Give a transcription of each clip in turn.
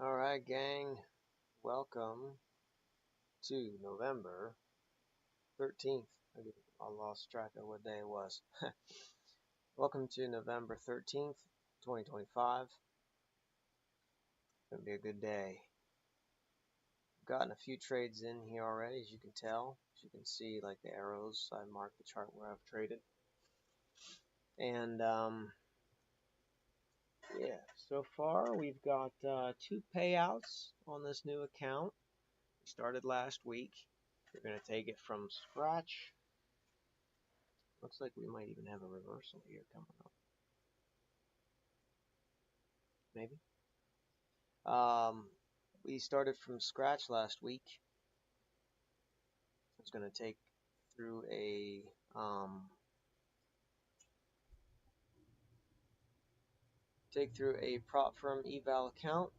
Alright, gang, welcome to November 13th. I lost track of what day it was. Welcome to November 13th, 2025. It's going to be a good day. Gotten a few trades in here already, as you can tell. As you can see, like the arrows, I marked the chart where I've traded. And, yeah, so far we've got two payouts on this new account. We started last week. We're going to take it from scratch. Looks like we might even have a reversal here coming up. Maybe. We started from scratch last week. I was going to take through a prop firm eval account.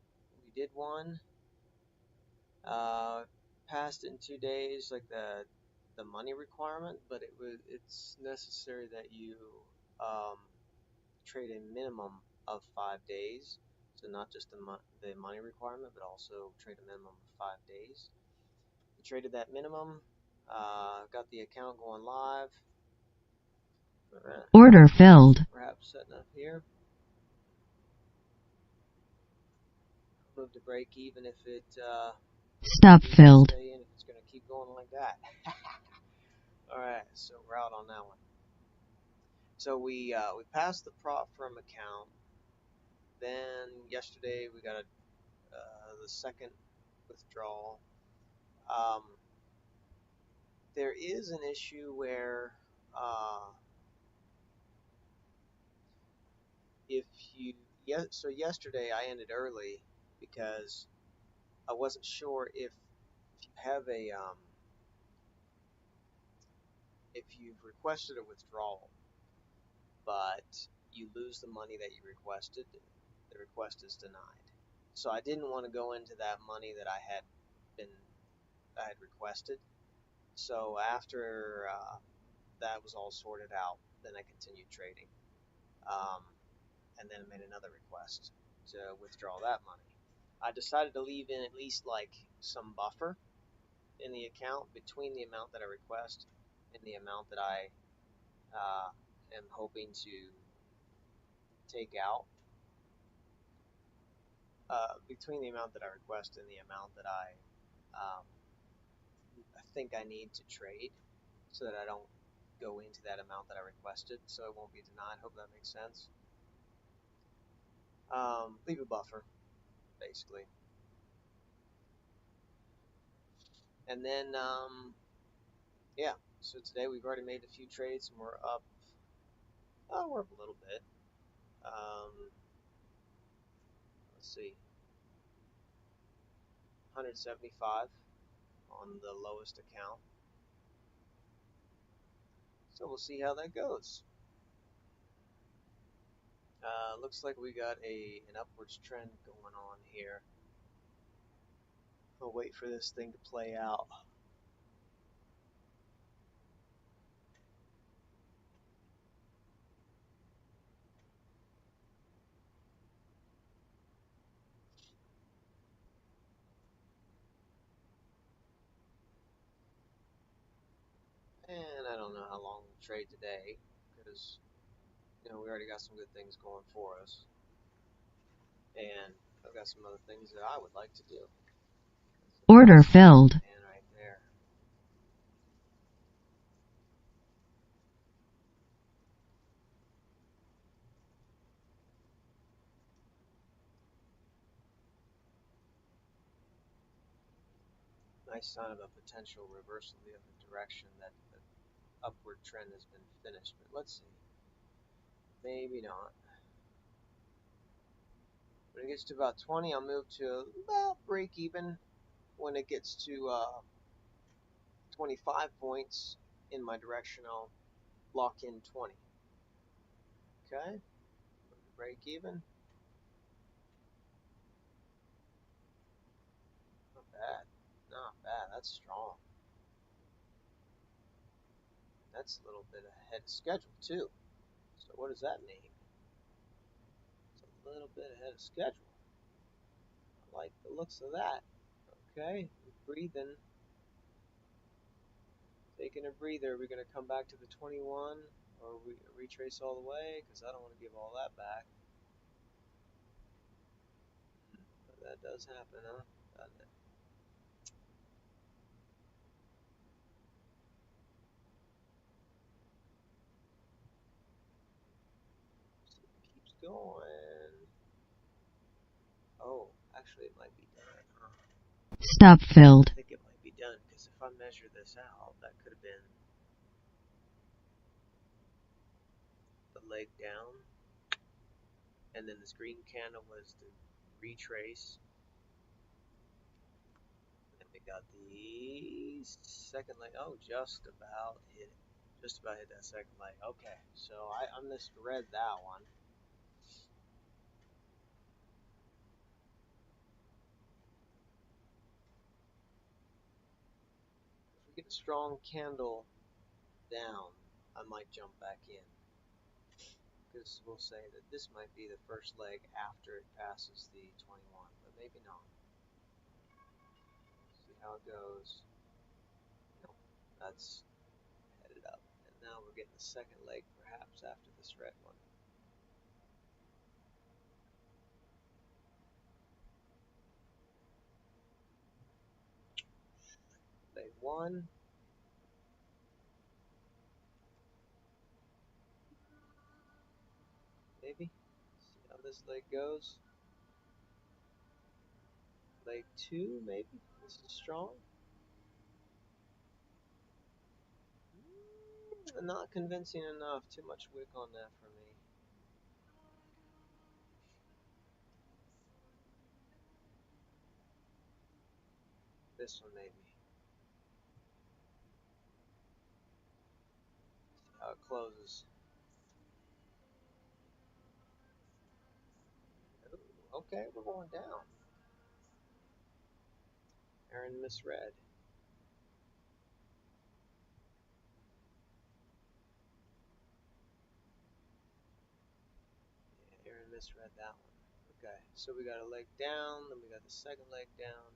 We did one. Passed in 2 days, like the money requirement, but it's necessary that you trade a minimum of 5 days. So not just the money requirement, but also trade a minimum of 5 days. We traded that minimum. Got the account going live. Order filled. Perhaps setting up here. Move to break even if it Stop filled. stay in, if it's going to keep going like that. Alright, so we're out on that one. So we passed the prop firm account. Then yesterday we got the second withdrawal. There is an issue where so yesterday I ended early because I wasn't sure if you have if you've requested a withdrawal, but you lose the money that you requested, the request is denied. So I didn't want to go into that money that I had requested. So after that was all sorted out, then I continued trading, and then made another request to withdraw that money. I decided to leave in at least like some buffer in the account between the amount that I request and the amount that I am hoping to take out. Between the amount that I request and the amount that I think I need to trade, so that I don't go into that amount that I requested, so it won't be denied. Hope that makes sense. Leave a buffer, basically. And then, yeah, so today we've already made a few trades and we're up a little bit. Let's see, 175 on the lowest account. So we'll see how that goes. Looks like we got an upwards trend going on here. I'll wait for this thing to play out. And I don't know how long we'll trade today, because we already got some good things going for us, and I've got some other things that I would like to do. Order filled. And right there. Nice sign of a potential reversal the other direction, that the upward trend has been finished, but let's see. Maybe not. When it gets to about 20, I'll move to about break even. When it gets to 25 points in my direction, I'll lock in 20. Okay, break even. Not bad. Not bad. That's strong. That's a little bit ahead of schedule too. So what does that mean? It's a little bit ahead of schedule. I like the looks of that. Okay, breathing. Taking a breather. We're going to come back to the 21 or we retrace all the way because I don't want to give all that back. But that does happen, huh? Doesn't it? So it keeps going. Oh, actually, it might be done, huh? Stop filled. I think it might be done because if I measure this out, that could have been the leg down, and then this green candle was the retrace. And we got the second leg. Oh, just about hit it. Just about hit that second leg. Okay, so I misread that one. If we get a strong candle down, I might jump back in. Because we'll say that this might be the first leg after it passes the 21, but maybe not. See how it goes. Nope, that's headed up. And now we're getting the second leg perhaps after this red one. Leg one. Maybe. See how this leg goes. Leg two, maybe. This is strong. Not convincing enough. Too much wick on that for me. This one maybe. See how it closes. Ooh, okay, we're going down. Aaron misread. Yeah, Aaron misread that one. Okay, so we got a leg down, then we got the second leg down.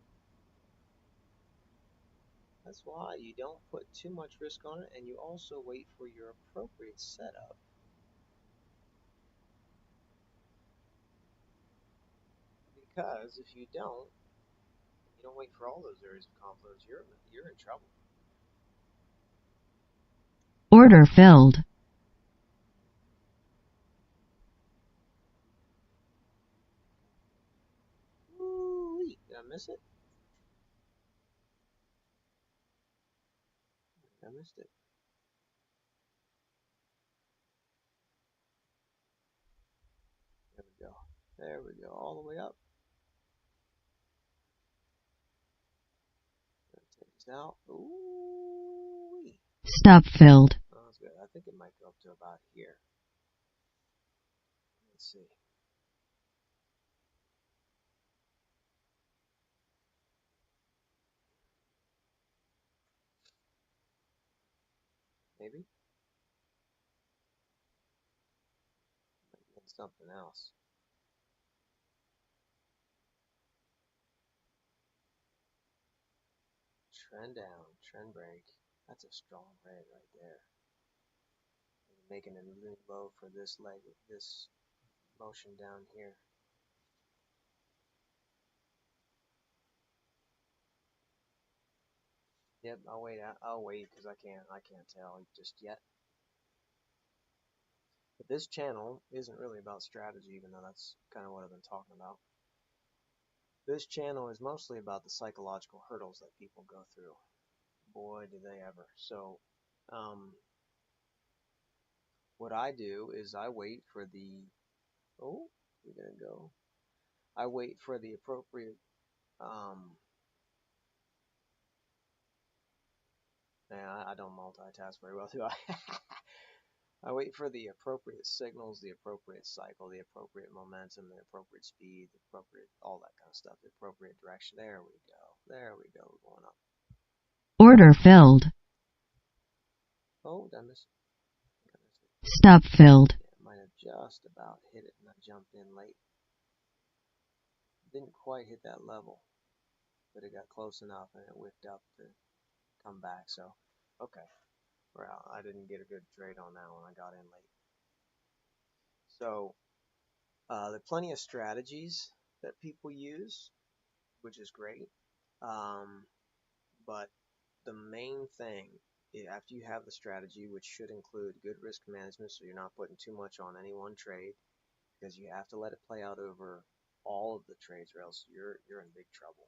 That's why you don't put too much risk on it, and you also wait for your appropriate setup. Because if you don't wait for all those areas of confluence, you're in trouble. Order filled. Ooh-wee. Did I miss it? I missed it. There we go. There we go. All the way up. Take this out. Ooh-wee. Stop filled. Oh, that's good. I think it might go up to about here. Let's see. Maybe? Might be something else. Trend down. Trend break. That's a strong red right there. Making a new low for this leg with this motion down here. Yep, I'll wait. I'll wait because I can't tell just yet. But this channel isn't really about strategy, even though that's kind of what I've been talking about. This channel is mostly about the psychological hurdles that people go through. Boy, do they ever. So, what I do is I wait for the, oh, we're going to go. I wait for the appropriate, I don't multitask very well, do I? I wait for the appropriate signals, the appropriate cycle, the appropriate momentum, the appropriate speed, the appropriate, all that kind of stuff, the appropriate direction. There we go. There we go. We're going up. Order filled. Oh, did I miss it? Stop filled. Yeah, might have just about hit it and I jumped in late. Didn't quite hit that level, but it got close enough and it whipped up to come back. So, okay, well, I didn't get a good trade on that one. I got in late. So, there are plenty of strategies that people use, which is great. Um, but the main thing, after you have the strategy, which should include good risk management, so you're not putting too much on any one trade, because you have to let it play out over all of the trades, or else you're in big trouble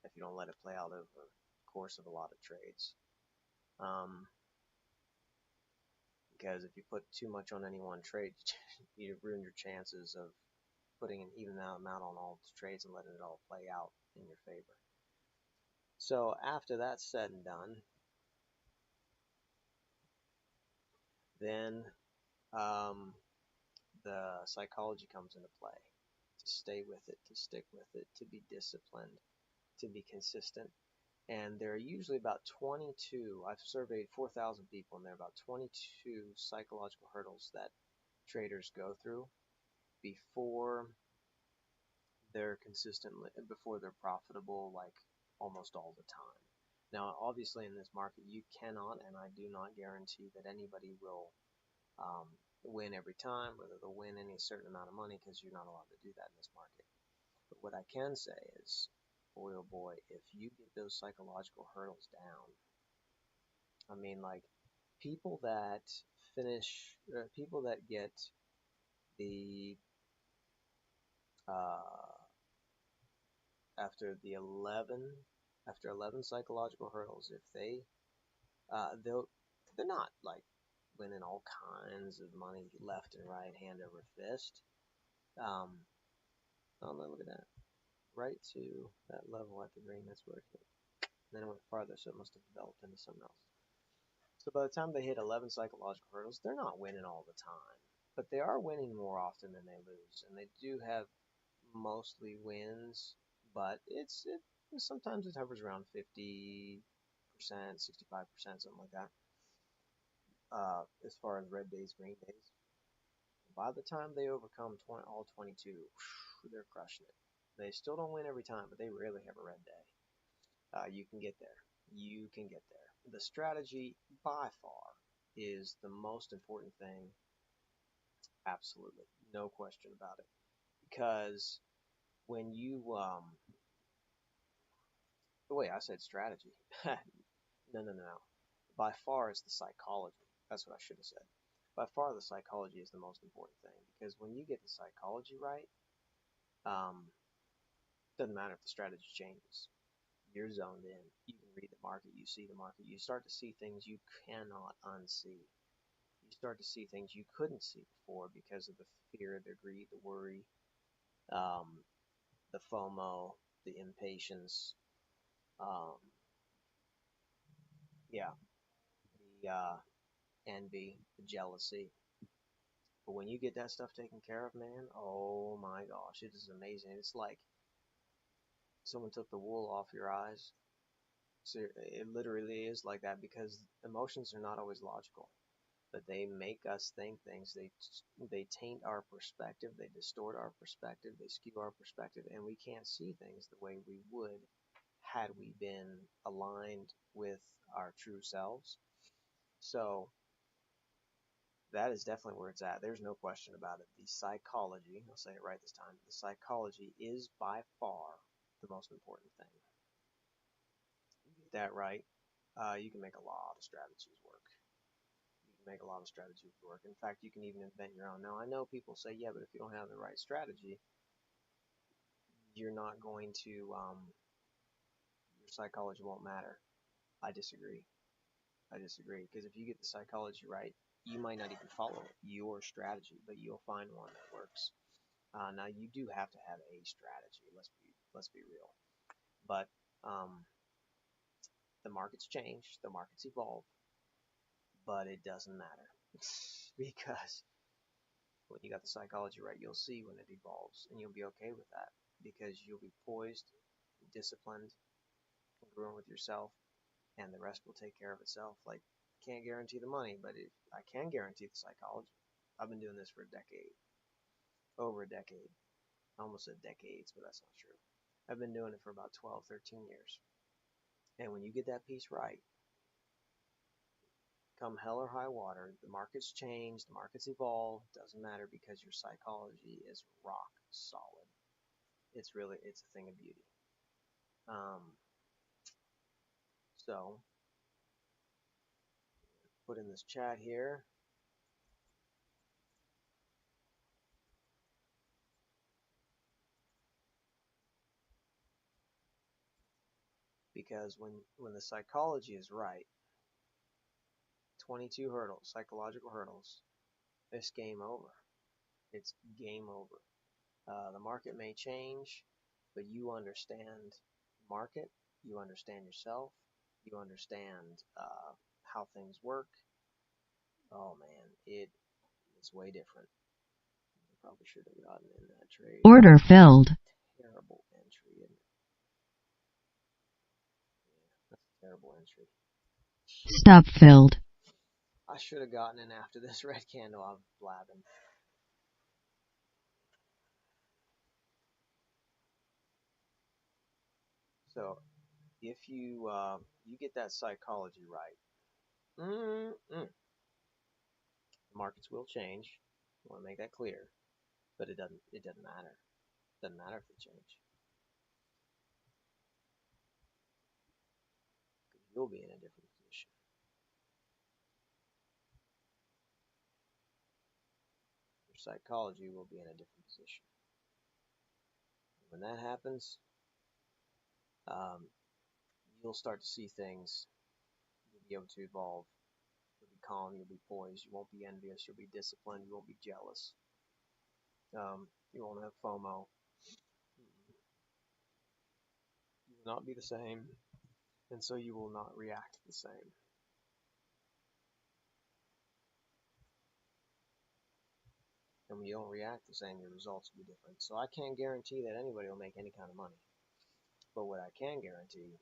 if you don't let it play out over the course of a lot of trades. Because if you put too much on any one trade, you ruin your chances of putting an even amount on all the trades and letting it all play out in your favor. So after that's said and done, then the psychology comes into play. To stay with it, to stick with it, to be disciplined, to be consistent. And there are usually about 22, I've surveyed 4,000 people, and there are about 22 psychological hurdles that traders go through before they're consistently, before they're profitable, like almost all the time. Now, obviously, in this market, you cannot, and I do not guarantee that anybody will win every time, whether they'll win any certain amount of money, because you're not allowed to do that in this market. But what I can say is, boy oh boy, if you get those psychological hurdles down, I mean, like people that people that get the uh, after the 11 after 11 psychological hurdles, if they're not like winning all kinds of money left and right, hand over fist. Oh no, look at that, right to that level at the green. That's where it hit. And then it went farther, so it must have developed into something else. So by the time they hit 11 psychological hurdles, they're not winning all the time, but they are winning more often than they lose, and they do have mostly wins, but sometimes it hovers around 50%, 65%, something like that. As far as red days, green days, by the time they overcome all 22, they're crushing it. They still don't win every time, but they rarely have a red day. You can get there. You can get there. The strategy, by far, is the most important thing. Absolutely, no question about it. Because when you, the way I said strategy, no. By far is the psychology. That's what I should have said. By far, the psychology is the most important thing, because when you get the psychology right, um, doesn't matter if the strategy changes. You're zoned in. You can read the market. You see the market. You start to see things you cannot unsee. You start to see things you couldn't see before because of the fear, the greed, the worry, um, the FOMO, the impatience, um, yeah, the envy, the jealousy. But when you get that stuff taken care of, man, oh my gosh, it is amazing. It's like someone took the wool off your eyes. So it literally is like that, because emotions are not always logical, but they make us think things. They taint our perspective, they distort our perspective, they skew our perspective, and we can't see things the way we would had we been aligned with our true selves. So that is definitely where it's at. There's no question about it. The psychology, I'll say it right this time, the psychology is by far the most important thing. You get that right, you can make a lot of strategies work. You can make a lot of strategies work. In fact, you can even invent your own. Now, I know people say, yeah, but if you don't have the right strategy, you're not going to, your psychology won't matter. I disagree. I disagree. Because if you get the psychology right, you might not even follow your strategy, but you'll find one that works. Now, you do have to have a strategy. Let's be real. But the markets change, the markets evolve, but it doesn't matter because when you got the psychology right, you'll see when it evolves, and you'll be okay with that because you'll be poised, disciplined, congruent with yourself, and the rest will take care of itself. Like, can't guarantee the money, but I can guarantee the psychology. I've been doing this for a decade, over a decade. I almost said decades, but that's not true. I've been doing it for about 12, 13 years. And when you get that piece right, come hell or high water, the markets change, the markets evolve, doesn't matter because your psychology is rock solid. It's a thing of beauty. So, put in this chat here. Because when the psychology is right, 22 hurdles, psychological hurdles, it's game over. It's game over. The market may change, but you understand the market, you understand yourself, you understand how things work. Oh man, it is way different. I probably should have gotten in that trade. Order filled. Terrible entry, isn't it? Yeah, that's a terrible entry. Stop filled. I should have gotten in after this red candle. I'm blabbing. So if you get that psychology right, the markets will change. I want to make that clear, but it doesn't matter. It doesn't matter if they change. Because you'll be in a different position. Your psychology will be in a different position. When that happens, you'll start to see things. You'll be able to evolve. You'll be calm. You'll be poised. You won't be envious. You'll be disciplined. You won't be jealous. You won't have FOMO. You will not be the same, and so you will not react the same. And when you don't react the same, your results will be different. So I can't guarantee that anybody will make any kind of money. But what I can guarantee is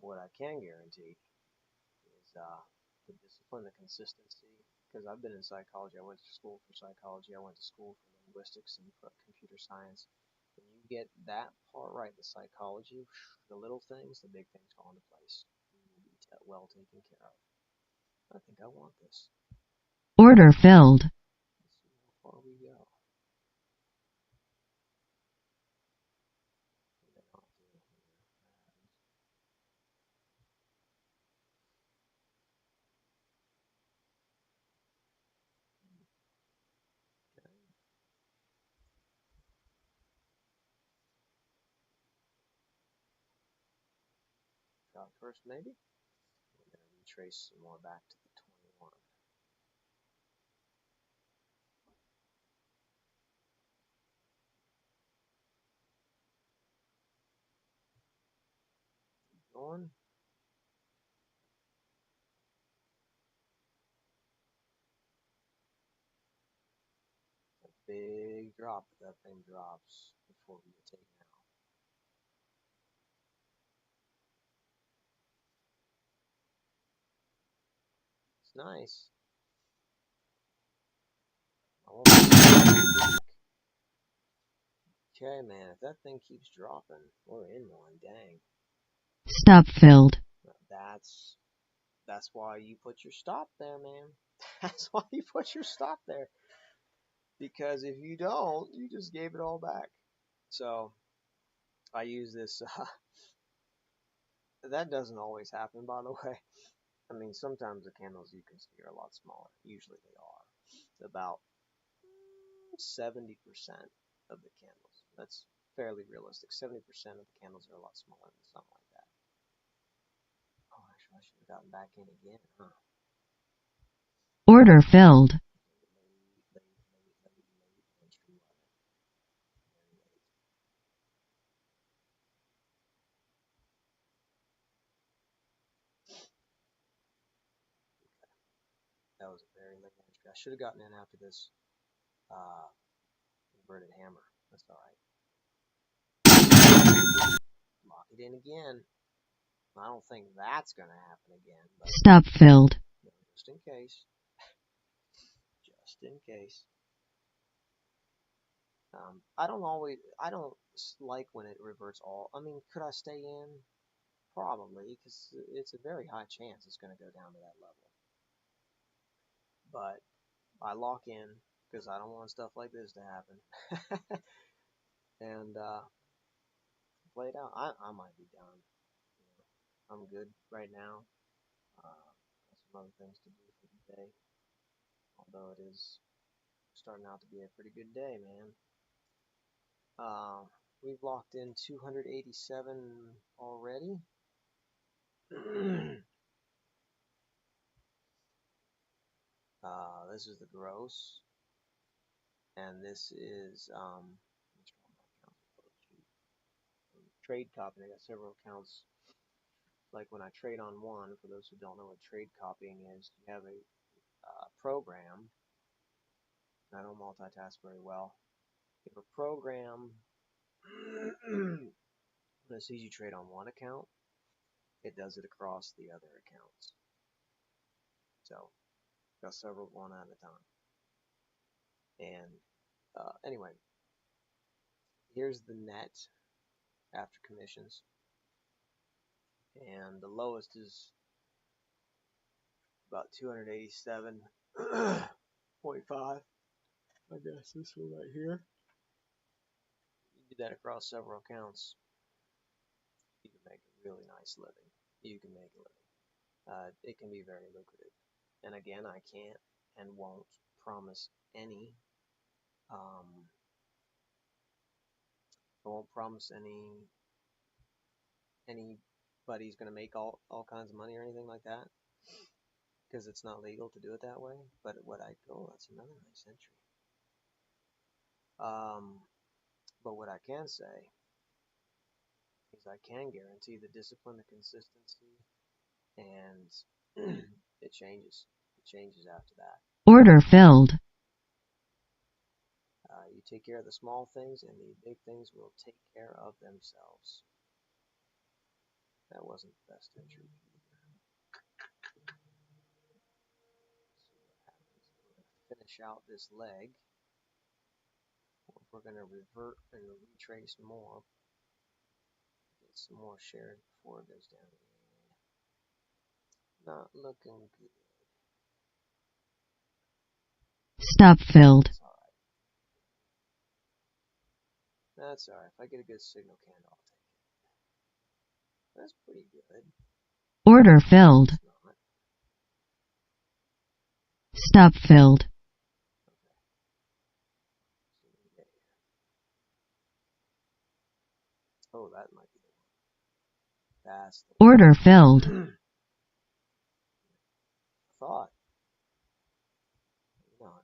what I can guarantee is the discipline, the consistency. Because I've been in psychology. I went to school for psychology. I went to school for linguistics and for computer science. When you get that part right, the psychology, the little things, the big things fall into place. You will be well taken care of. I think I want this. Order filled. Let's see how far we go. Drop first, maybe. We're going to retrace some more back to the 21. Going. A big drop if that thing drops before we get taken out. It's nice. Okay, man, if that thing keeps dropping, we're in one. Dang. Stop filled. That's why you put your stop there, man. That's why you put your stop there. Because if you don't, you just gave it all back. So I use this. That doesn't always happen, by the way. I mean, sometimes the candles you can see are a lot smaller. Usually they are. About 70% of the candles. That's fairly realistic. 70% of the candles are a lot smaller than something like that. Oh, actually, I should have gotten back in again, huh? Order filled. That was a very late entry. I should have gotten in after this inverted hammer. That's all right. Lock it in again. I don't think that's going to happen again. But Stop filled. just in case. Just just in case. I don't like when it reverts all. I mean, could I stay in? Probably, because it's a very high chance it's going to go down to that level. But I lock in because I don't want stuff like this to happen. And play it out. I might be done. I'm good right now. Got some other things to do for the day. Although it is starting out to be a pretty good day, man. We've locked in 287 already. This is the gross, and this is trade copying. I got several accounts. Like when I trade on one, for those who don't know what trade copying is, you have a program. I don't multitask very well. You have a program that sees you trade on one account, it does it across the other accounts. So, got several one at a time. And anyway, here's the net after commissions. And the lowest is about 287.5. I guess this one right here. You do that across several accounts, you can make a really nice living. You can make a living. It can be very lucrative. And again, I can't and won't promise any. I won't promise anybody's going to make all kinds of money or anything like that, because it's not legal to do it that way. But that's another nice entry. But what I can say is I can guarantee the discipline, the consistency, and it changes. It changes after that. Order filled. You take care of the small things, and the big things will take care of themselves. That wasn't the best entry either. Finish out this leg. Or if we're going to revert and retrace more, get some more shares before it goes down. Not looking good. Stop filled. That's alright. If I get a good signal candle, I'll take it. That's pretty good. Order filled. Stop filled. Oh, that might be the one. That's the Order filled. thought. Not.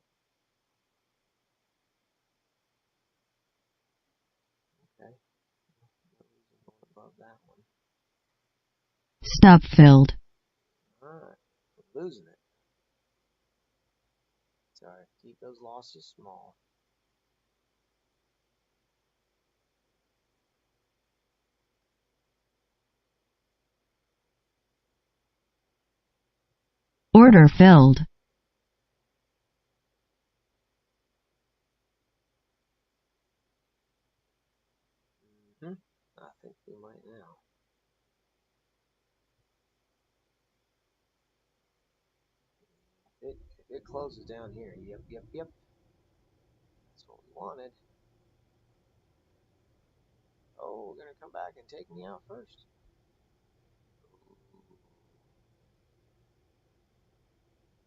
Okay. No reason going above that one. Stop filled. Alright. We're losing it. Sorry. Keep those losses small. Order filled. I think we might now. If it closes down here, yep. That's what we wanted. Oh, we're gonna come back and take me out first.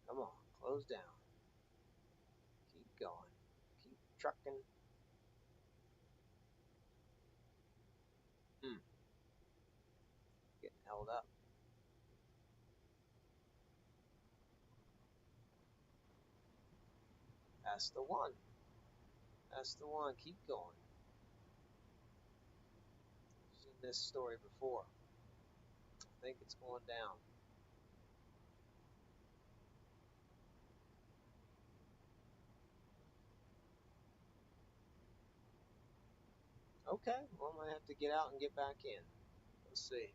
Come on, close down. Keep going. Keep trucking. Getting held up. That's the one. That's the one. Keep going. I've seen this story before. I think it's going down. Okay, well, I might have to get out and get back in. Let's see.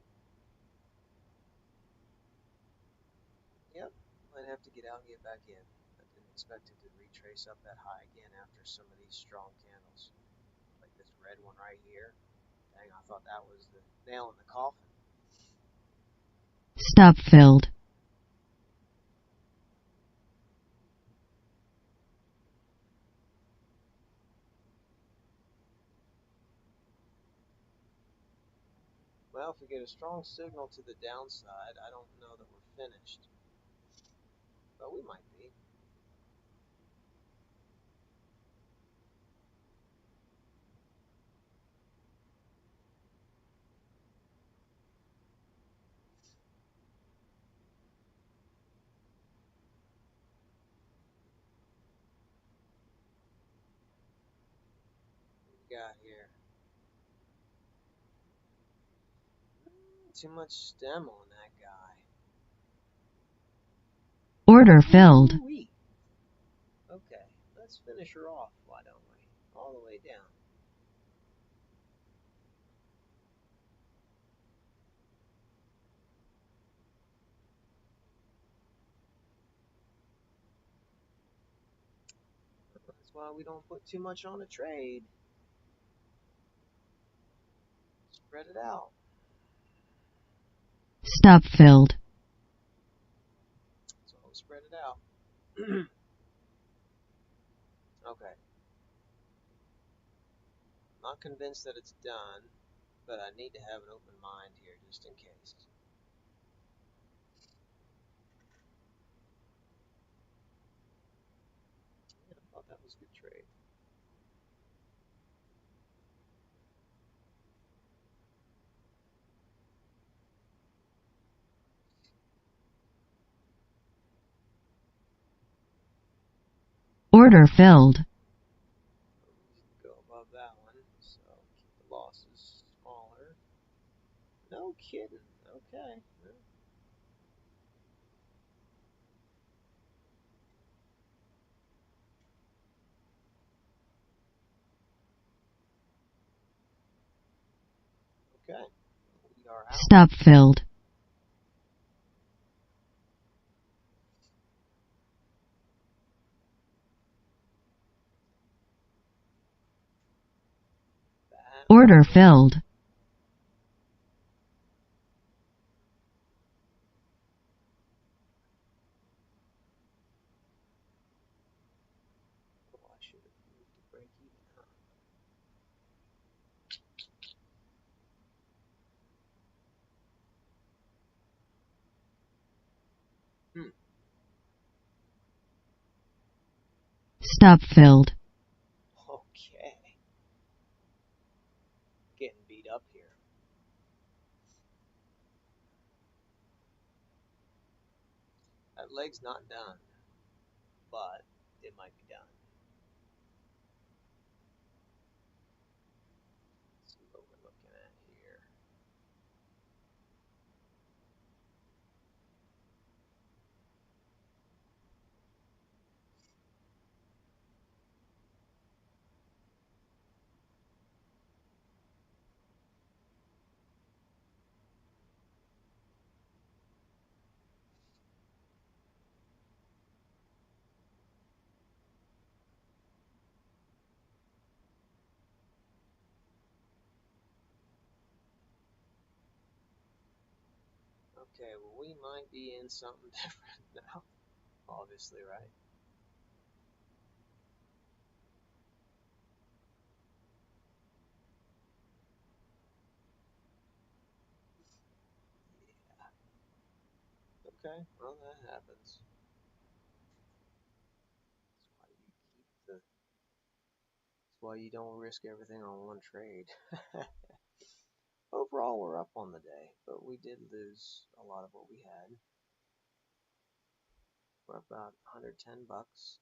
Yep, might have to get out and get back in. That didn't expect it to retrace up that high again after some of these strong candles. Like this red one right here. Dang, I thought that was the nail in the coffin. Stop filled. Well, if we get a strong signal to the downside, I don't know that we're finished. But we might be. What we got here? Too much stem on that guy. Order filled. Ooh-wee. Okay, let's finish her off, why don't we? All the way down. That's why we don't put too much on a trade. Spread it out. Stop filled. So spread it out. Okay. Not convinced that it's done, but I need to have an open mind here just in case. Yeah, I thought that was a good trade. Order filled. Go above that one, so keep the losses smaller. No kidding. Okay. Okay. We are out. Stop filled. Order filled. Oh, I should have moved to break even, huh? Hmm. Stop filled. Okay. Getting beat up here. That leg's not done, but it might be done. Let's see what we're looking at here. Okay, well, we might be in something different now. Obviously, right? Okay, well, that happens. That's why you don't risk everything on one trade. Overall, we're up on the day, but we did lose a lot of what we had. We're up about 110 bucks.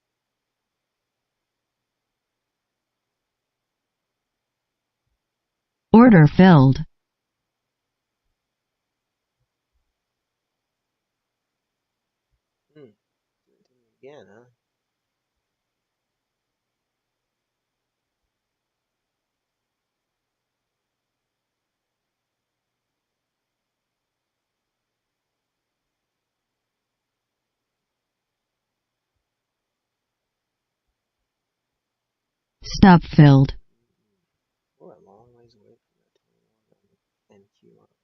Order filled. Hmm. Do it to me again, huh? Stop filled. We're a long ways away from that 21 NQ, aren't we?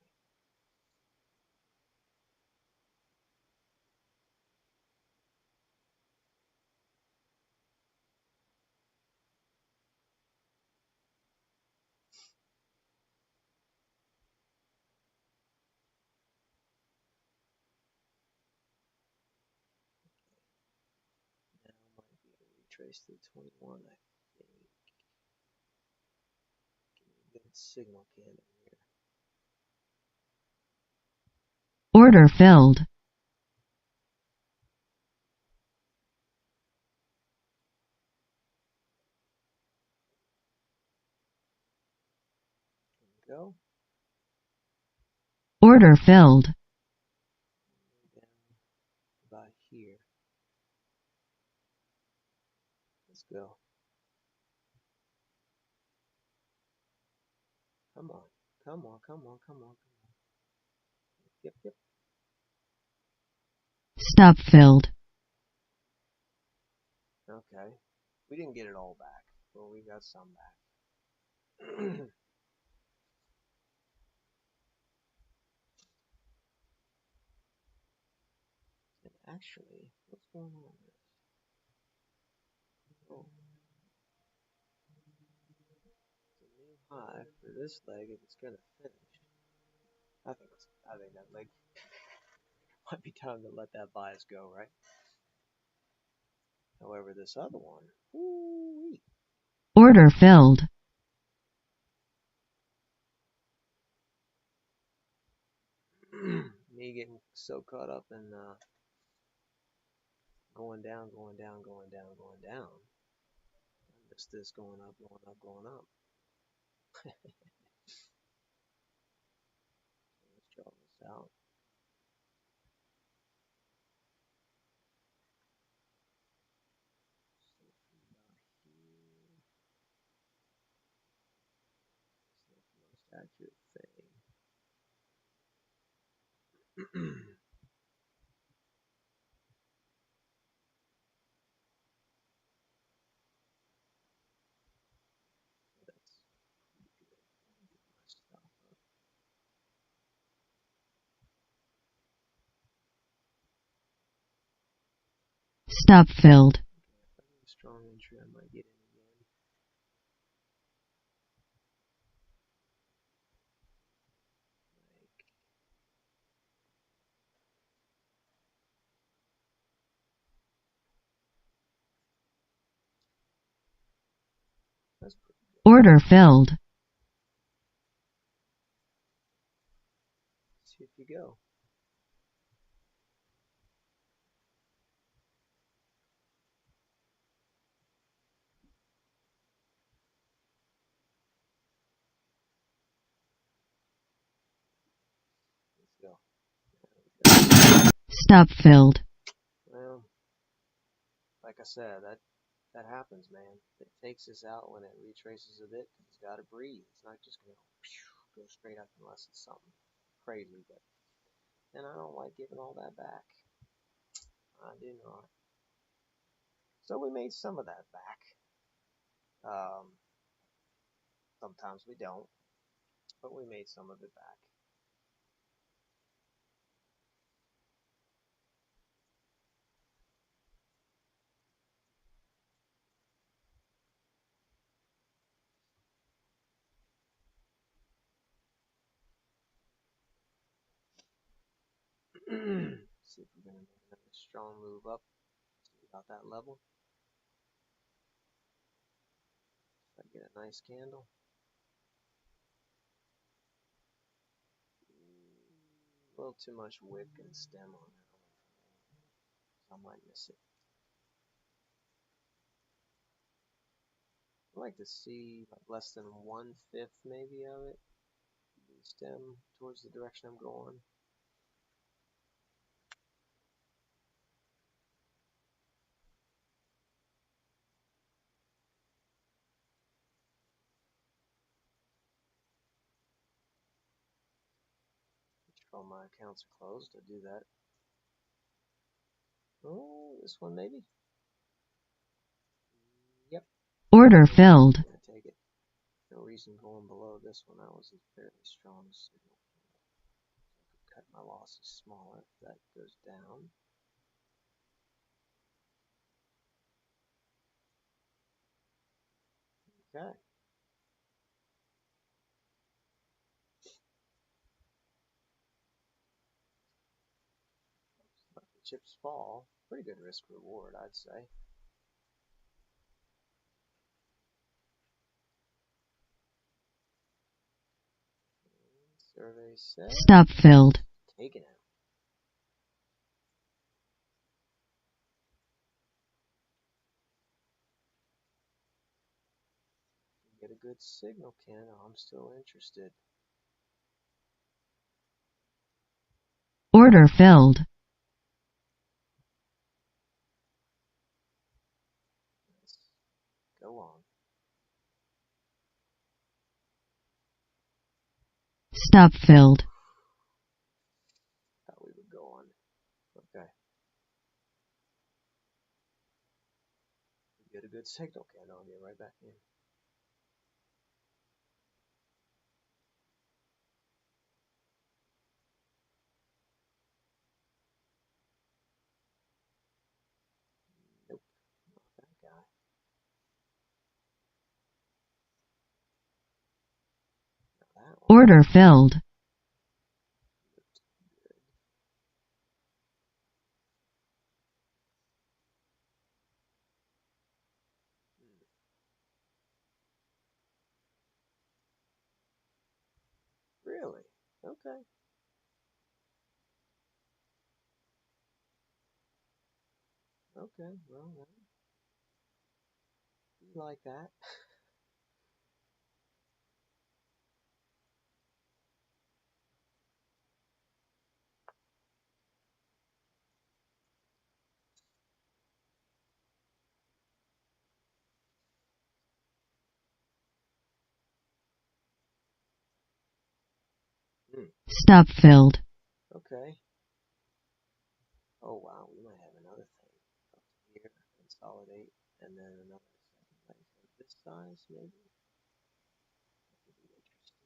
Now might be able to retrace to the 21, I think. Give me a good signal candle here. Order filled. There we go. Order filled. Down about here. Let's go. Come on. Come on, come on, come on, come on. Yep, yep. Stop filled. Okay. We didn't get it all back, but we got some back. And actually, what's going on with this? Oh, it's a new high for this leg if it's gonna finish. I think that leg might be time to let that bias go, right? However, this other one, woo-wee. Order filled. Me getting so caught up in going down, going down, going down, going down. I missed this going up, going up, going up. Let's draw this out. So from about here, it's not the most accurate thing. That's pretty good. Let me get my stuff up. Stop filled. Okay, if I get a strong entry, I might get in again. Like, that's pretty good. Order filled. See if you go. Let's go. There we go. Stop filled. Well, like I said, that happens, man. It takes us out when it retraces a bit because it's got to breathe. It's not just going to go straight up unless it's something crazy. But and I don't like giving all that back. I do not. So we made some of that back. Sometimes we don't, but we made some of it back. See if we're going to make another strong move up to about that level. If I get a nice candle. A little too much wick and stem on that one for me. So I might miss it. I'd like to see like less than 1/5 maybe of it. The stem towards the direction I'm going. All my accounts are closed. I do that. Oh, this one maybe? Yep. Order filled. I'm gonna take it. No reason going below this one. That was a fairly strong signal. I could cut my losses smaller if that goes down. Okay. Let the chips fall. Pretty good risk reward, I'd say. Survey says Stop filled. taken out. Get a good signal, Ken. I'm still interested. Order filled. Let's go on. Stop filled. Thought we would go on. Okay. Get a good signal, Ken. I'll get right back in. Nope, not that guy. Not that one. Order filled. Looks good. Really? Okay. Okay. Well, you like that. Stop filled. Okay. Oh wow, we might have another thing up here. Consolidate, and then another second leg of this size, maybe. That could be interesting.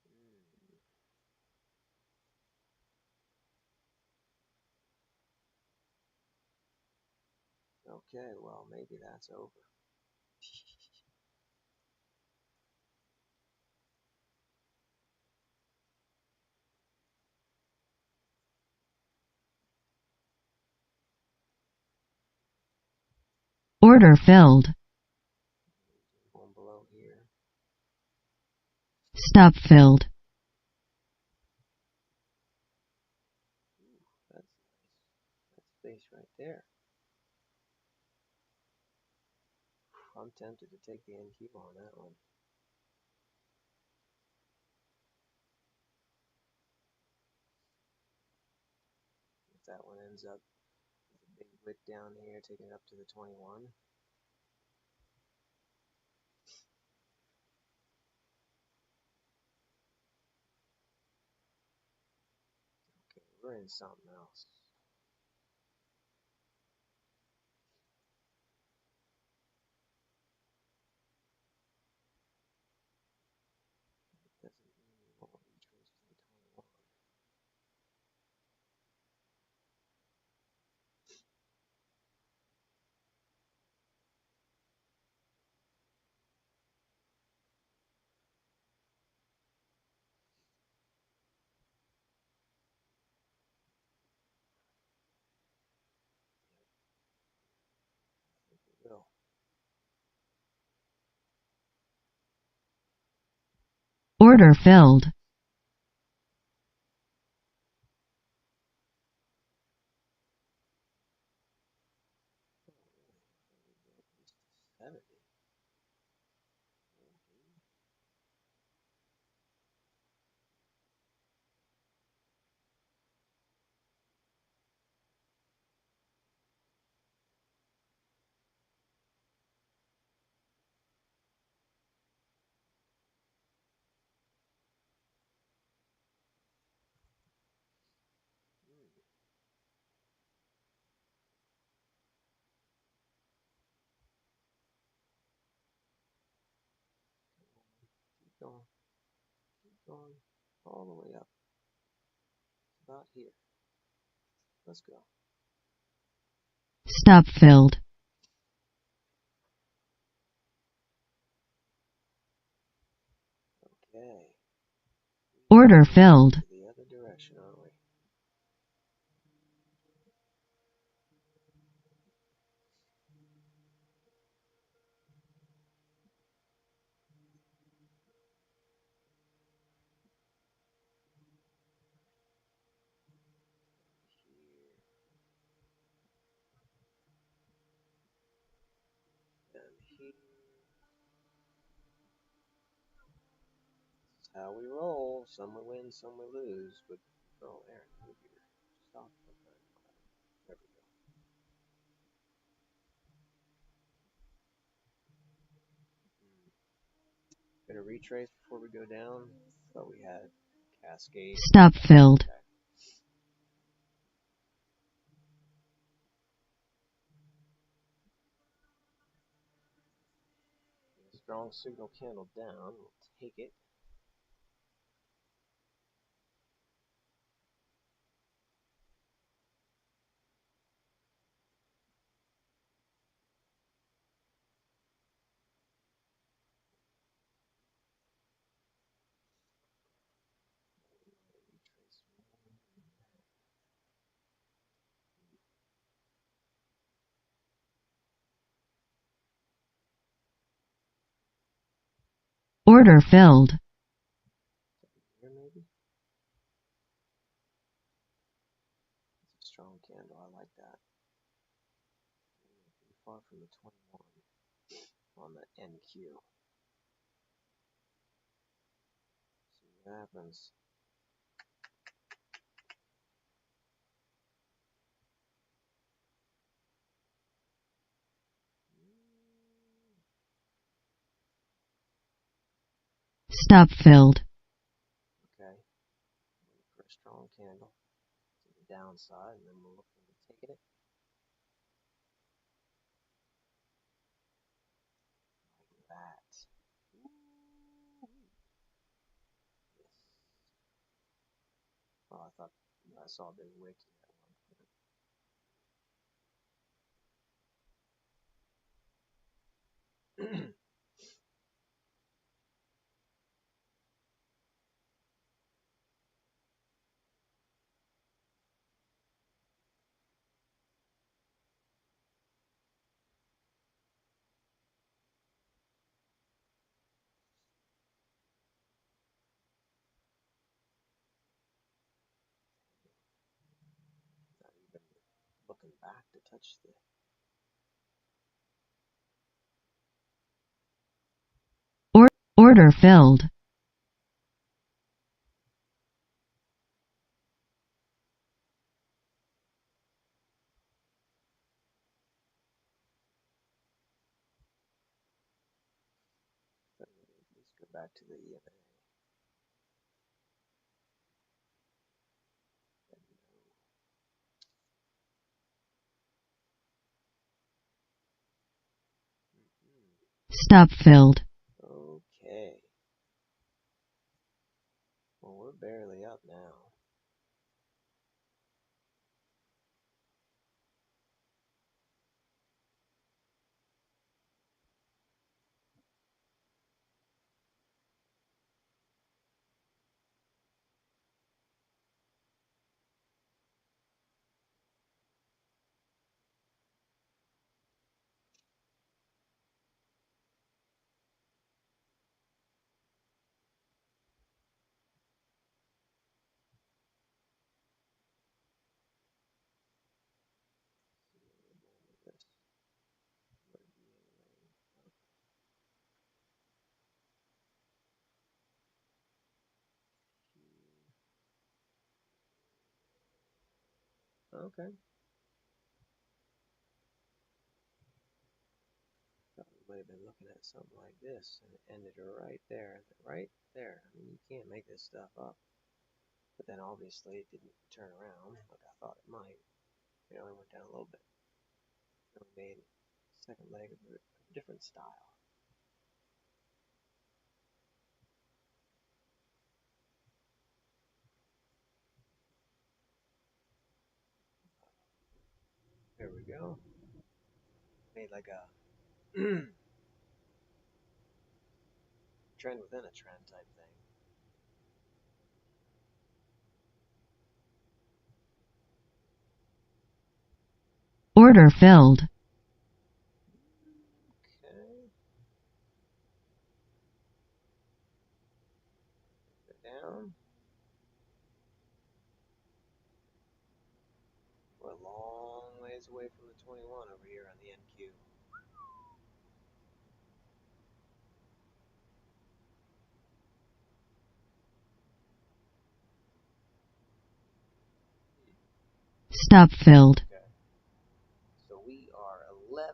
Hmm. Okay, well maybe that's over. Order filled. One below here. Stop filled. Ooh, that's nice. That's space right there. I'm tempted to take the NQ on that one. If that one ends up with a big wick down here, taking it up to the 21. Okay, we're in something else. Doesn't mean we won't retrace to the 21. I think we will. Order filled. Oh, really? I thought we'd go at least to 70. Okay. going all the way up. It's about here. Let's go. Stop filled. Okay. Order filled. To the other direction, aren't we? Here and here. This is how we roll. Some we win, some we lose. But oh, Aaron, move your stop. Okay. There we go. Gonna retrace before we go down. Thought we had cascade. Stop filled. Okay. Strong signal candle down. We'll take it. Order filled. Here maybe. It's a strong candle. I like that. Pretty far from the 21 on the NQ. See what happens. Stop filled. Okay. Wait for a strong candle to the downside, and then we'll look into taking it. Like that. Ooh. Yes. Oh, I thought I saw a big wick here at one point. Not even looking back to touch the. Order filled. At least go back to the EMA. Stop filled. Okay. Well, we're barely up now. This. Okay. Thought we might have been looking at something like this, and it ended right there. Right there. I mean, you can't make this stuff up. But then obviously it didn't turn around like I thought it might. It only went down a little bit. It only made second leg of a different style. go. Made like a trend within a trend type thing. Order filled. Okay. Go down. We're a long ways away from the 21 over here on the NQ. Stop filled. Okay. So we are $11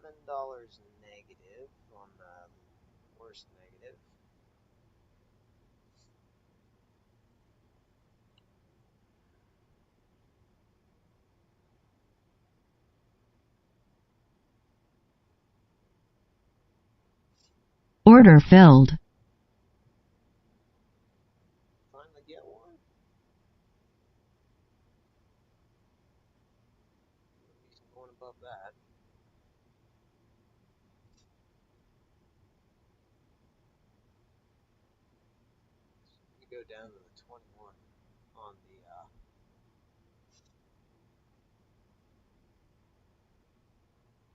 negative on the worst negative. Order filled. Finally get one. At least going above that. We go down to the 21 on the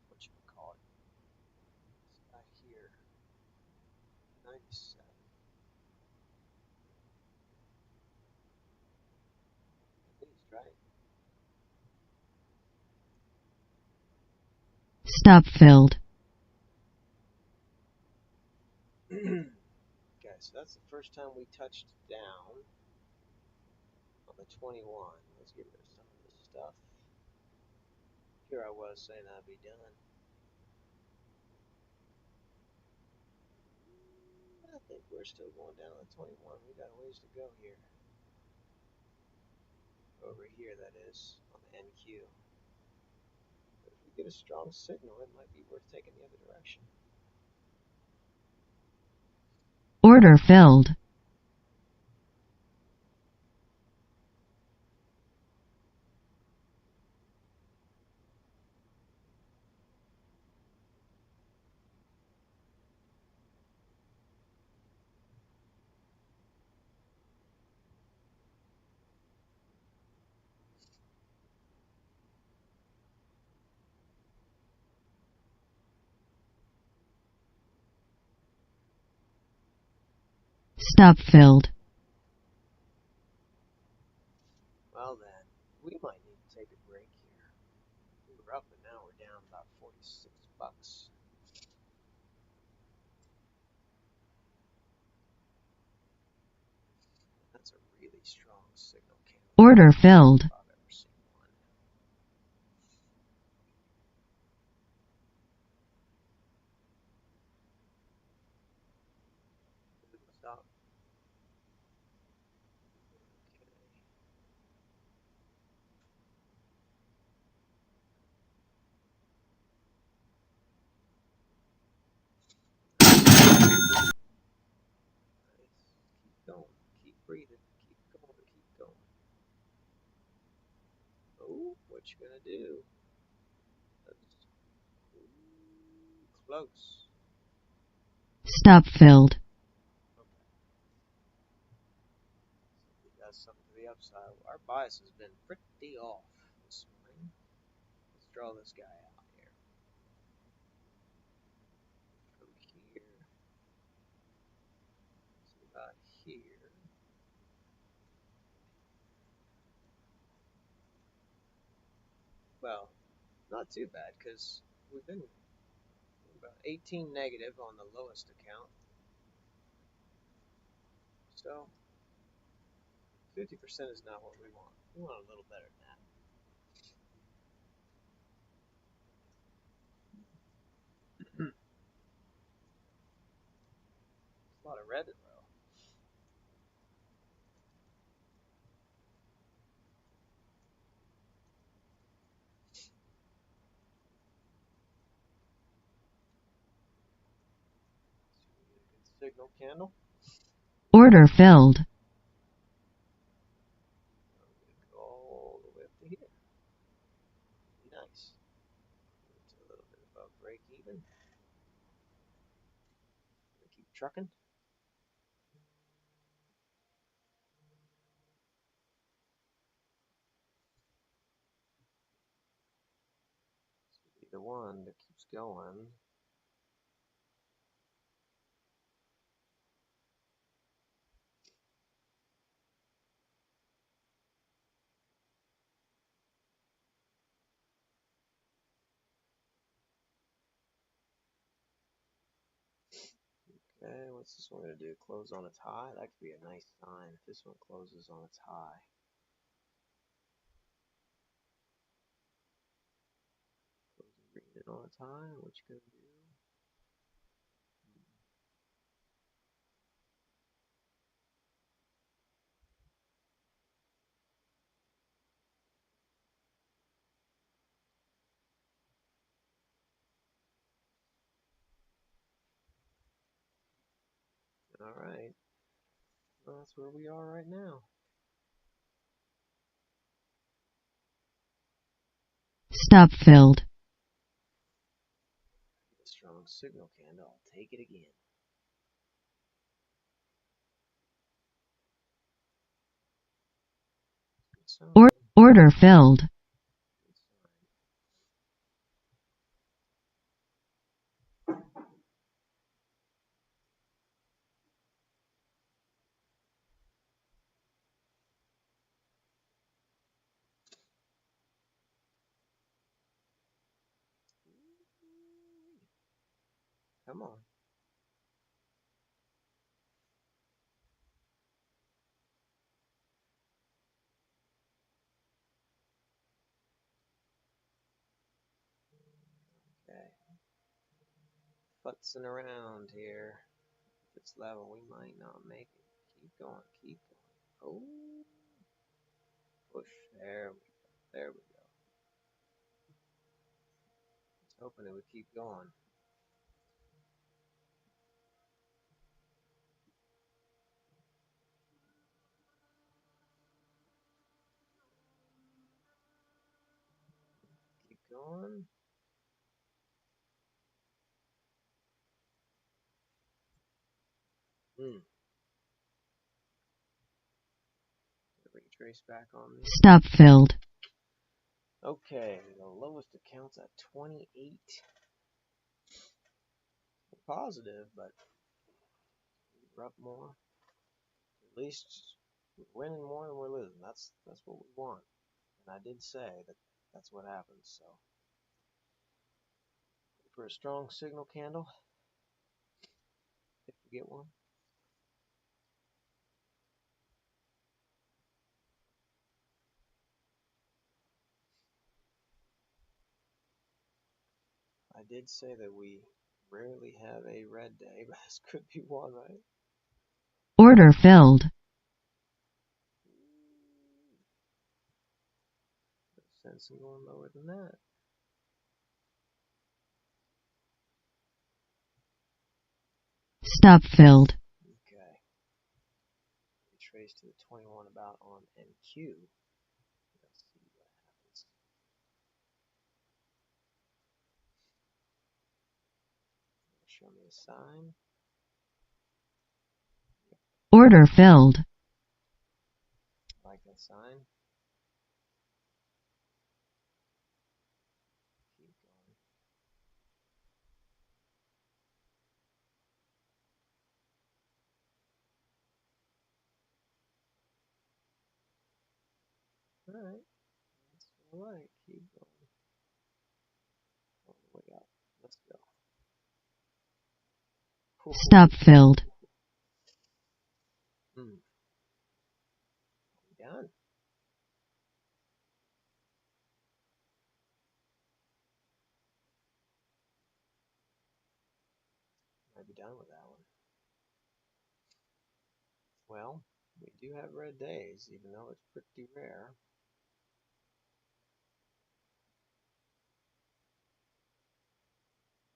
what you call it? This guy here, 97. At least, right? Stop filled. Okay, so that's the first time we touched down on the 21. Let's get rid of some of this stuff. Here I was saying I'd be done. I think we're still going down on the 21. We got a ways to go here. Over here, that is, on the NQ. But if we get a strong signal, it might be worth taking the other direction. Order filled. Stop filled. Well then, we might need to take a break here. We were up and now we're down about 46 bucks. That's a really strong signal candle. Order filled. If I've ever seen one. Stop. Keep going. Keep breathing. Keep going. Keep going. Oh, what you gonna do? That's close. Stop filled. Okay. We got something to the upside. Our bias has been pretty off this morning. Let's draw this guy out here. From here to about here. Well, not too bad because we've been about 18 negative on the lowest account. So 50% is not what we want. We want a little better than that. It's a lot of red though. Good signal candle. Order filled. Go all the way up to here. Nice. trucking. Keep trucking. This will be the one that keeps going. Okay, what's this one going to do? Close on its high? That could be a nice sign if this one closes on its high. Closing green in on its high. What you going to do? Alright. Well, that's where we are right now. Stop filled. A strong signal candle. I'll take it again. Order filled. Come on. Okay. Futzing around here. At this level, we might not make it. Keep going, keep going. Oh. Push. There we go. There we go. Just hoping it would keep going. Keep going. Retrace back on me. Stop filled. Okay, the lowest account's at 28. We're positive, but we're up more. At least we're winning more than we're losing. That's what we want. And I did say that that's what happens. So for a strong signal candle, if we get one. I did say that we rarely have a red day, but this could be one, right? Order filled. No sense in going lower than that. Stop filled. Okay. Retrace to the 21 about on NQ. Let's see what happens. Show me a sign. Order filled. Like that sign. Keep going. Alright. That's alright. Keep going. All the way up. Let's go. Stop filled. Done. Might be done with that one. Well, we do have red days, even though it's pretty rare.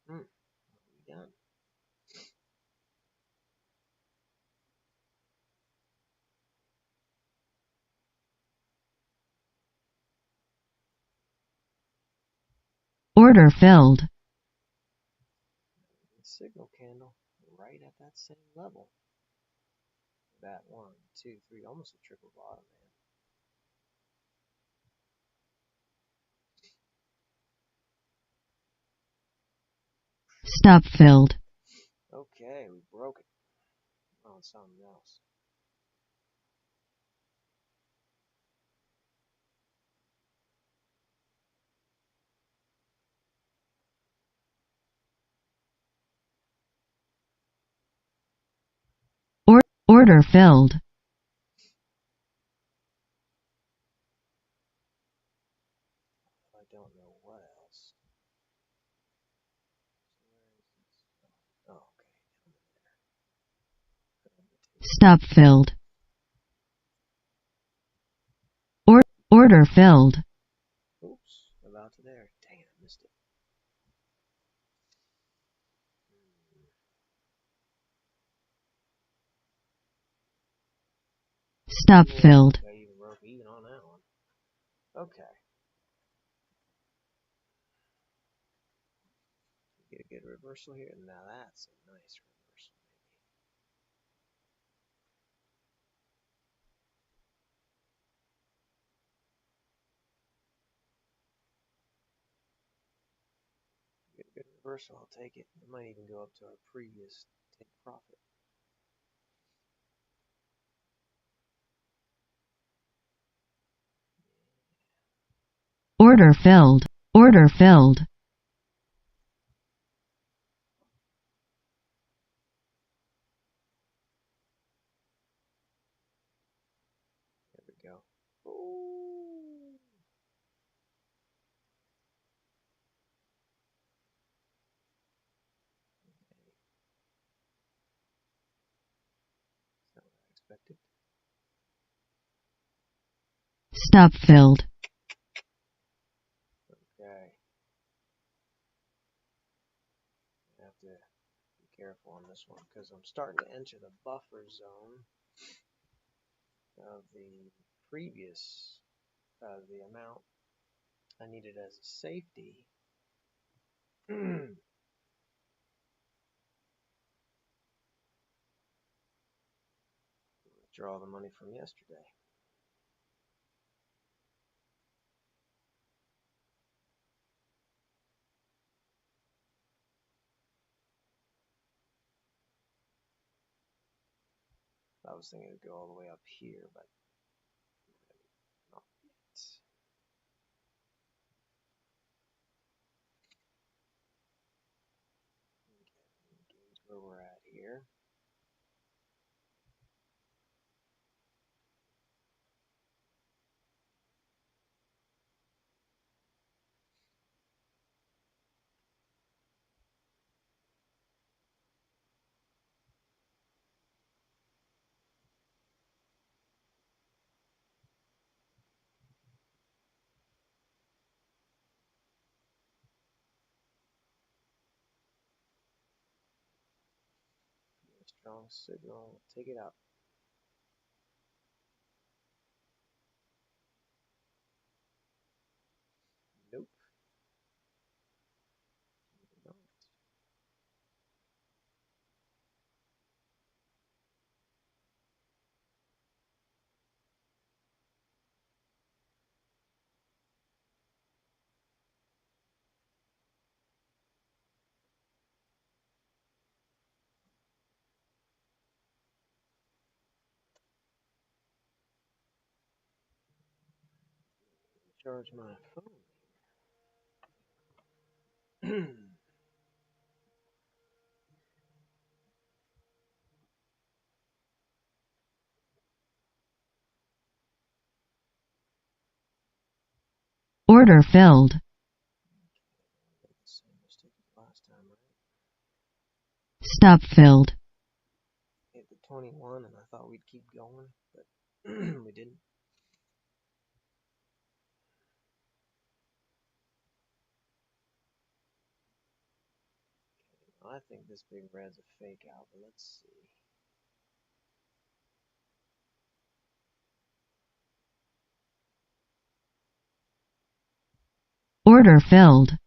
Are we done? Order filled. signal candle right at that same level. That 1, 2, 3, almost a triple bottom, man. Stop filled. Okay, we broke it. On something else. Order filled. I don't know what else. So where is this? Oh, okay, down there. Stop filled. Order filled. Oops, about to there. Dang it, I missed it. Stop filled. I even broke even on that one. Okay. Get a good reversal here. Now that's a nice reversal, maybe. Get a good reversal, I'll take it. It might even go up to our previous take profit. Order filled. Order filled. There we go. Ooh. Not what I expected. Stop filled. Okay. I have to be careful on this one because I'm starting to enter the buffer zone of the previous, the amount I needed as a safety. Withdraw the money from yesterday. I was thinking it would go all the way up here, but not yet. Okay, gauge where we're at here. Strong signal. Take it out. Nope. Not. Charge my phone here. Order filled. Same mistake as last time, right? Stop filled. Hit the 21 and I thought we'd keep going, but we didn't. Okay, I think this big red's a fake out, but let's see. Order filled.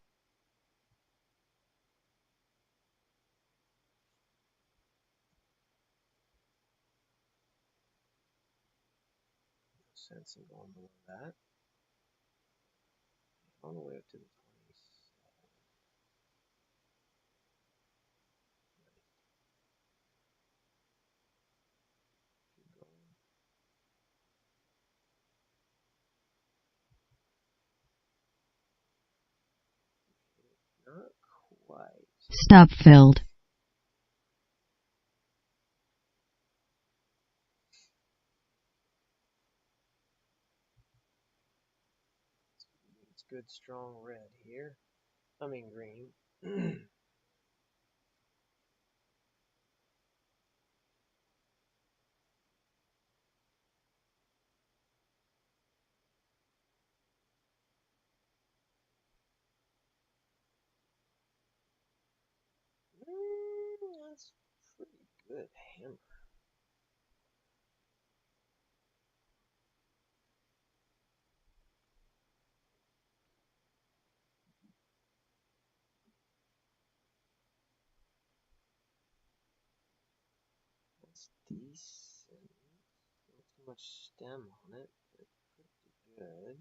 nothing going below that. All the way up to the 27. Keep going. Not quite. Stop filled. It's good strong red here. I mean green. That's pretty good hammer. That's decent. Not too much stem on it, but pretty good.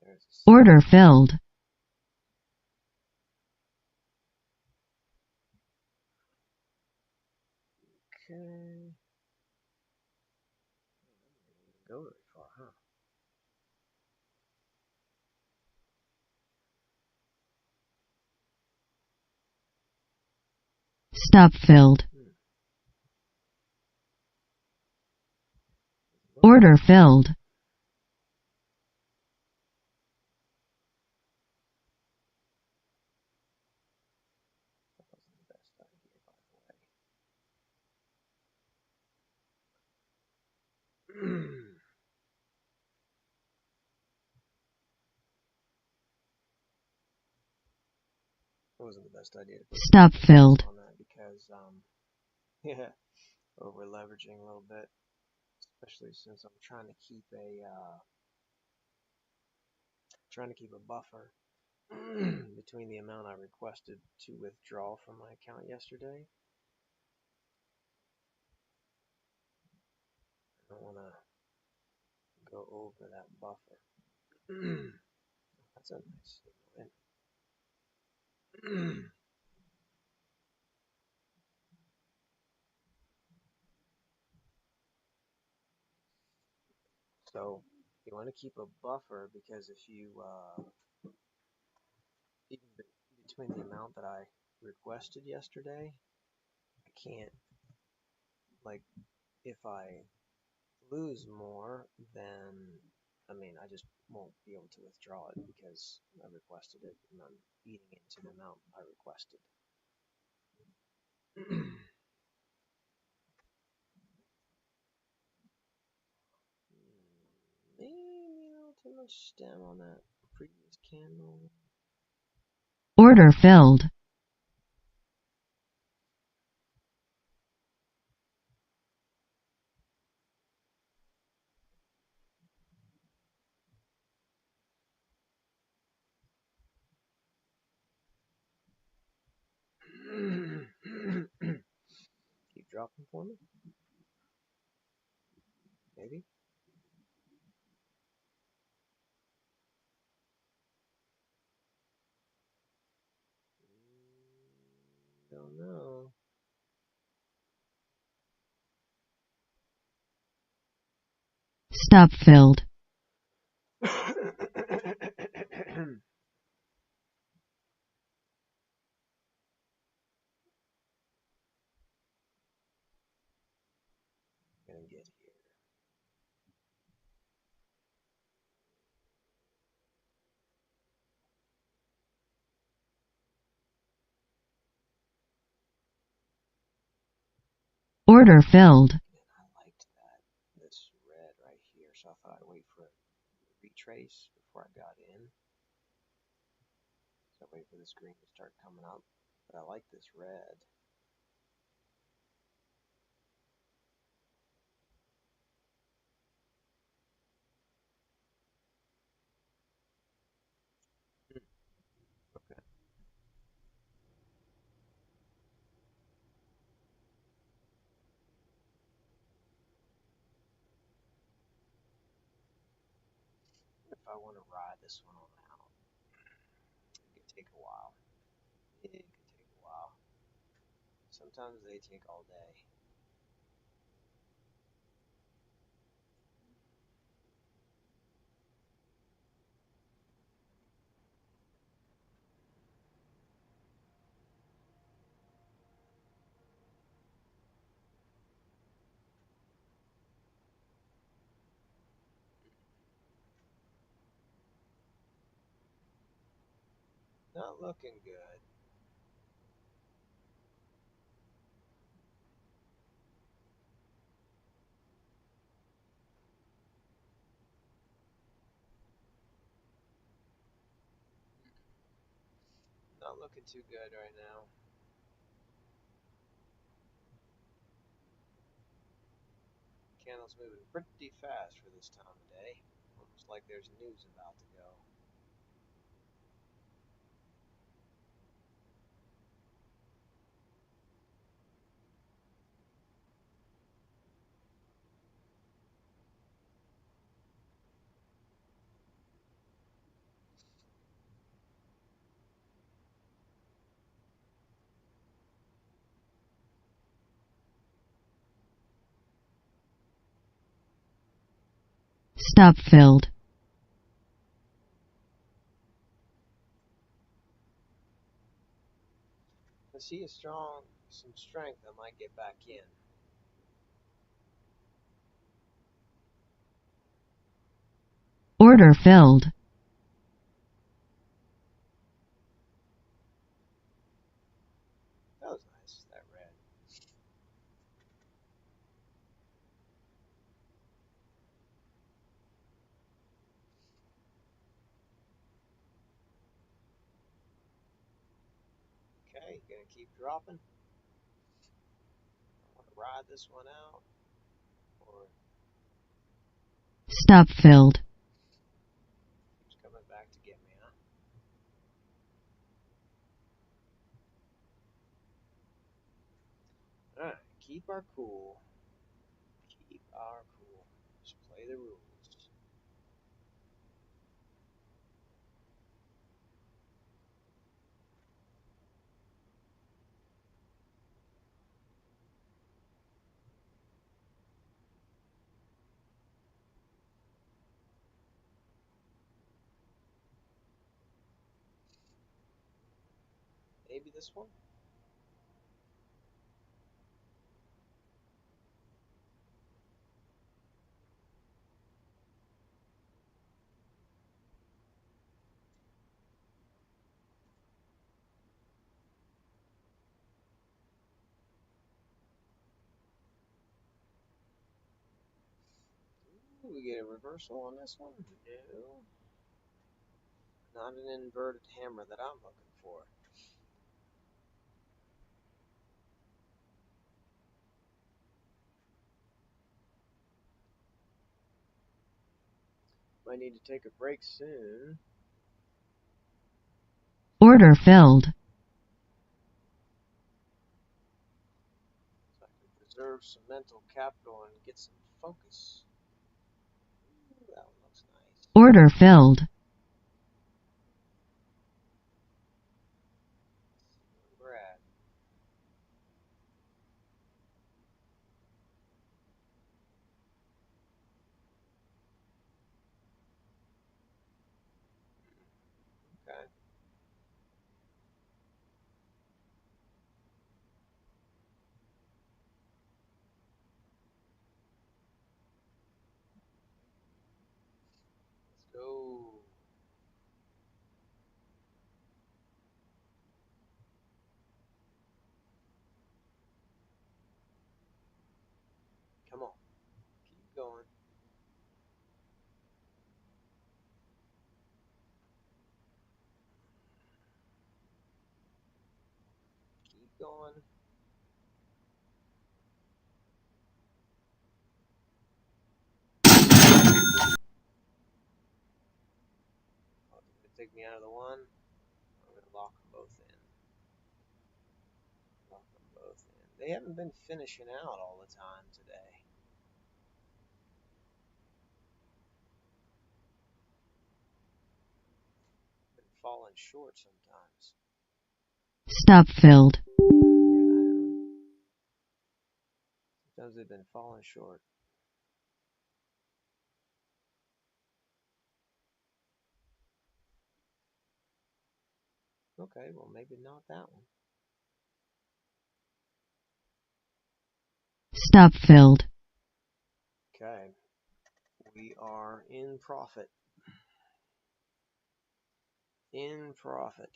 There's a Order filled. okay. Didn't go very far, huh? Stop filled. Order filled. That wasn't the best idea, by the way. It wasn't the best idea to put Stop filled. on that because, yeah, over leveraging a little bit, especially since I'm trying to keep a buffer between the amount I requested to withdraw from my account yesterday. I don't want to go over that buffer. That's a nice signal. So you want to keep a buffer because if you even between the amount that I requested yesterday, I can't, like, if I lose more, then I mean I just won't be able to withdraw it because I requested it and I'm eating into the amount I requested. Maybe a little too much stem on that previous candle. Order filled. Keep dropping for me? Maybe? Don't know. Stop filled. Gonna get here. Order filled. And I liked this red right here, so I thought I'd wait for it to retrace before I got in. So I wait for this green to start coming up. But I like this red. if I want to ride this one on out. It could take a while. It could take a while. Sometimes they take all day. Not looking good. Not looking too good right now. Candle's moving pretty fast for this time of day. Almost like there's news about to go. Stop filled. I see some strength. I might get back in. Order filled. That was nice, that red. Okay, gonna keep dropping. I want to ride this one out. Or Stop filled. keeps coming back to get me, huh? Alright, keep our cool. Keep our cool. Just play the rules. Maybe this one? Ooh, we get a reversal on this one? No. Not an inverted hammer that I'm looking for. Might need to take a break soon. Order filled. So I can preserve some mental capital and get some focus. Ooh, that one looks nice. Order filled. Where we're at. Okay. Let's go. Come on. Keep going. Keep going. Oh, it's gonna take me out of the one. I'm gonna lock them both in. Lock them both in. They haven't been finishing out all the time today. falling short sometimes. Stop filled. Yeah, sometimes they've been falling short. Okay, well maybe not that one. Stop filled. Okay, we are in profit. In profit.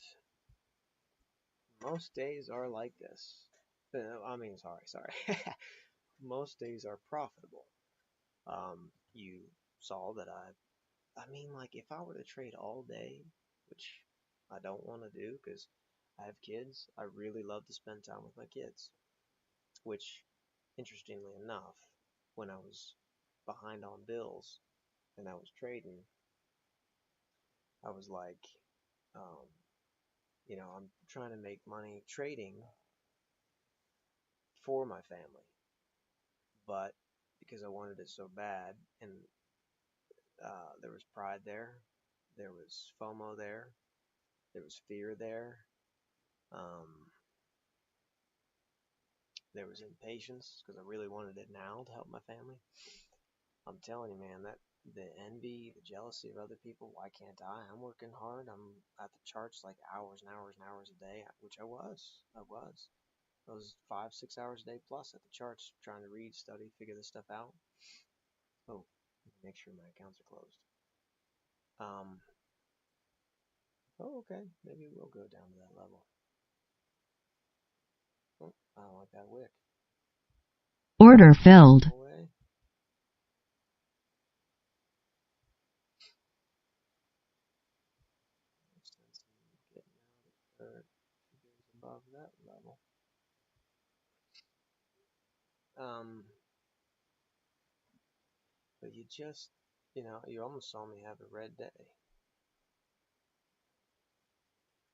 Most days are like this. Sorry. Most days are profitable. You saw that like if I were to trade all day, which I don't want to do because I have kids, I really love to spend time with my kids. Which, interestingly enough, when I was behind on bills and I was trading, I was like, um, I'm trying to make money trading for my family, but because I wanted it so bad, and there was pride there was FOMO there was fear um, there was impatience because I really wanted it now to help my family. I'm telling you, man, that the envy, the jealousy of other people, why can't I? I'm working hard. I'm at the charts like hours and hours and hours a day, which I was. I was 5, 6 hours a day plus at the charts trying to read, study, figure this stuff out. Oh, make sure my accounts are closed. Okay, maybe we'll go down to that level. Oh, I don't like that wick. Order filled. No way. Since I'm getting out of if it goes above that level. But you almost saw me have a red day.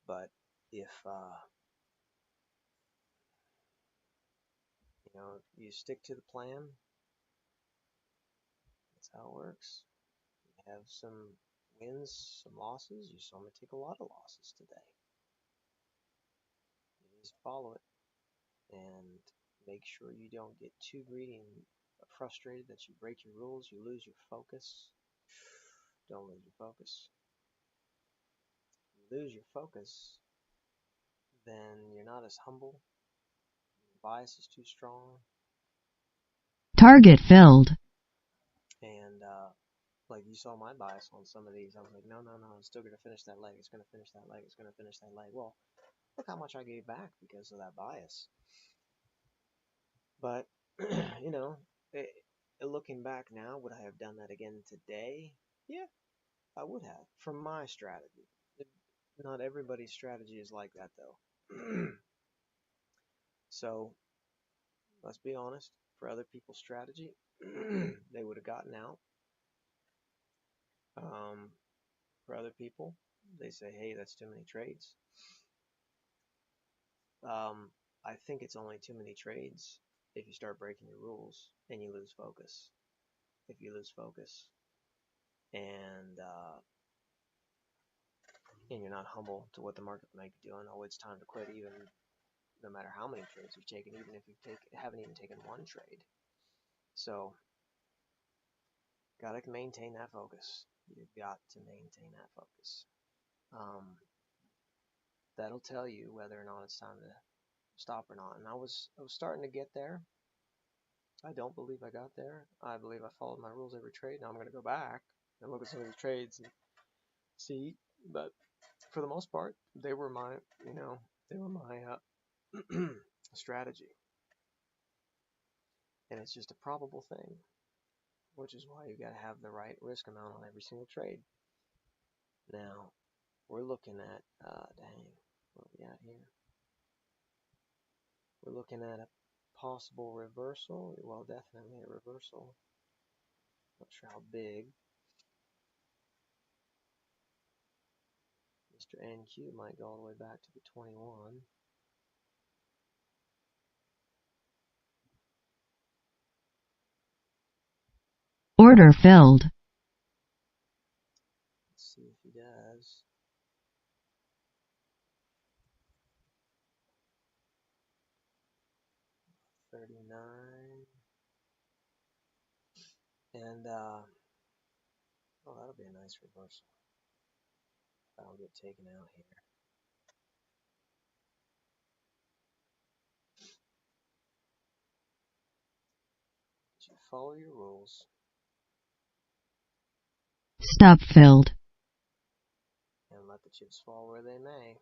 But if, you stick to the plan, that's how it works. You have some wins, some losses. You saw me take a lot of losses today. You just follow it and make sure you don't get too greedy and frustrated that you break your rules, you lose your focus. Don't lose your focus. If you lose your focus, then you're not as humble. Your bias is too strong. Target filled. And like you saw my bias on some of these. I was like, no, I'm still going to finish that leg. It's going to finish that leg. It's going to finish that leg. Well, look how much I gave back because of that bias. But, you know, looking back now, would I have done that again today? Yeah, I would have, from my strategy. Not everybody's strategy is like that, though. So, let's be honest, for other people's strategy, they would have gotten out. For other people, they say, hey, that's too many trades. I think it's only too many trades if you start breaking your rules and you lose focus. If you lose focus and you're not humble to what the market might be doing, oh, it's time to quit, even no matter how many trades you've taken, even if you haven't even taken one trade. So, gotta maintain that focus. You've got to maintain that focus. That'll tell you whether or not it's time to stop or not. And I was starting to get there. I don't believe I got there. I believe I followed my rules every trade. Now I'm going to go back and look at some of these trades and see. But for the most part, they were my strategy. And it's just a probable thing, which is why you got to have the right risk amount on every single trade. Now, we're looking at, dang, what are we at here? We're looking at a possible reversal. Well, definitely a reversal. Not sure how big. Mr. NQ might go all the way back to the 21. Order filled. Let's see if he does. And, oh, that'll be a nice reversal. That'll get taken out here. You follow your rules. Stop filled. And let the chips fall where they may.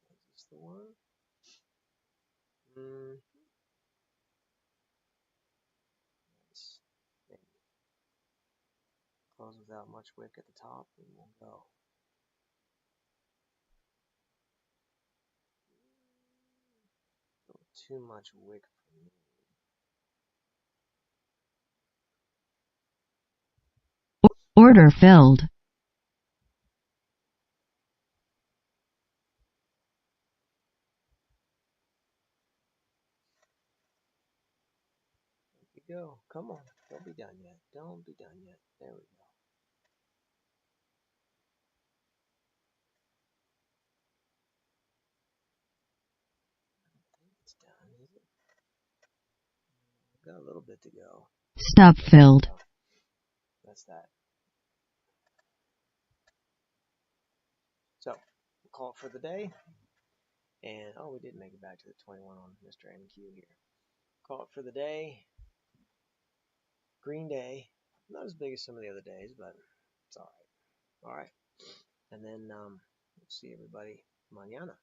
Is this the one? Nice. Maybe. Close without much wick at the top and we'll go. Too much wick for me. Order filled. There you go. Come on. Don't be done yet. Don't be done yet. There we go. I think it's done, is it? We've got a little bit to go. Stop filled. That's that. So, we'll call it for the day. And, oh, we did make it back to the 21 on Mr. MQ here. Call it for the day. Green day. Not as big as some of the other days, but it's alright. Alright. And then, we'll see everybody mañana.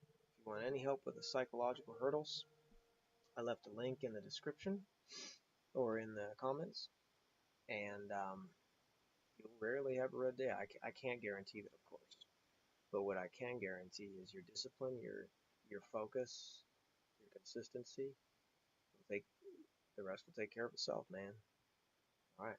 If you want any help with the psychological hurdles, I left a link in the description or in the comments. And, you'll rarely have a red day. I can't guarantee that, of course. But what I can guarantee is your discipline, your focus, your consistency. The rest will take care of itself, man. All right.